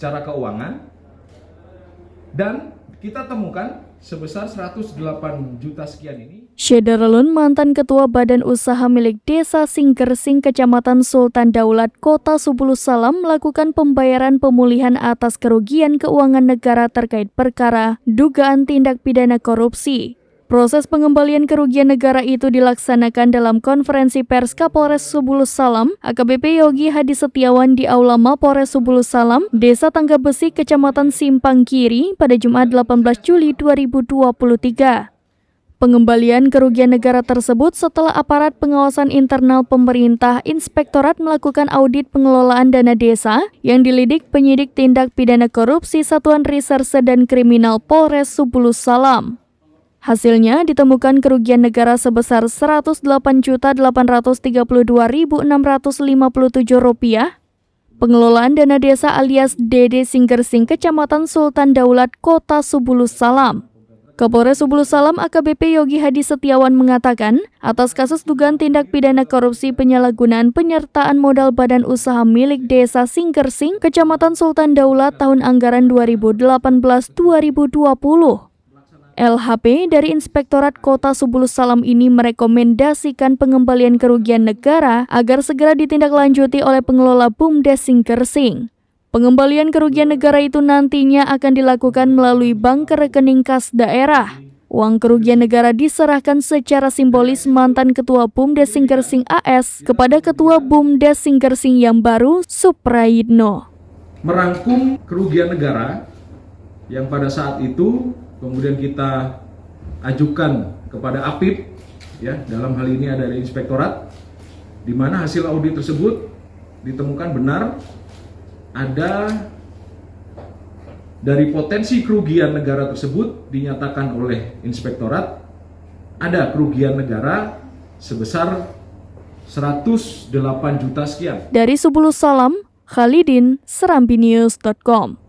secara keuangan, dan kita temukan sebesar 108 juta sekian ini. Syederlun, mantan ketua Badan Usaha milik Desa Singkersing, Kecamatan Sultan Daulat, Kota Subulus Salam, melakukan pembayaran pemulihan atas kerugian keuangan negara terkait perkara dugaan tindak pidana korupsi. Proses pengembalian kerugian negara itu dilaksanakan dalam konferensi pers Kapolres Subulus Salam, AKBP Yogi Hadi Setiawan di Aula Mapores Subulus Salam, Desa Tangga Besi, Kecamatan Simpang Kiri pada Jumat 18 Juli 2023. Pengembalian kerugian negara tersebut setelah aparat pengawasan internal pemerintah Inspektorat melakukan audit pengelolaan dana desa yang dilidik penyidik tindak pidana korupsi Satuan Reserse dan Kriminal Polres Subulus Salam. Hasilnya ditemukan kerugian negara sebesar Rp108.832.657. Pengelolaan dana desa alias DD Singkersing, Kecamatan Sultan Daulat, Kota Subulus Salam. Kapolres Subulus Salam AKBP Yogi Hadi Setiawan mengatakan, atas kasus dugaan tindak pidana korupsi penyalahgunaan penyertaan modal badan usaha milik Desa Singkersing, Kecamatan Sultan Daulat tahun anggaran 2018-2020. LHP dari Inspektorat Kota Subulus Salam ini merekomendasikan pengembalian kerugian negara agar segera ditindaklanjuti oleh pengelola BUMDes Singkersing. Pengembalian kerugian negara itu nantinya akan dilakukan melalui bank ke rekening kas daerah. Uang kerugian negara diserahkan secara simbolis mantan Ketua BUMDes Singkersing AS kepada Ketua BUMDes Singkersing yang baru, Suprayitno. Merangkum kerugian negara yang pada saat itu kemudian kita ajukan kepada APIP, ya, dalam hal ini ada dari Inspektorat, di mana hasil audit tersebut ditemukan benar ada dari potensi kerugian negara tersebut dinyatakan oleh Inspektorat ada kerugian negara sebesar 108 juta sekian. Dari Subulus Salam, Khalidin, serambinews.com.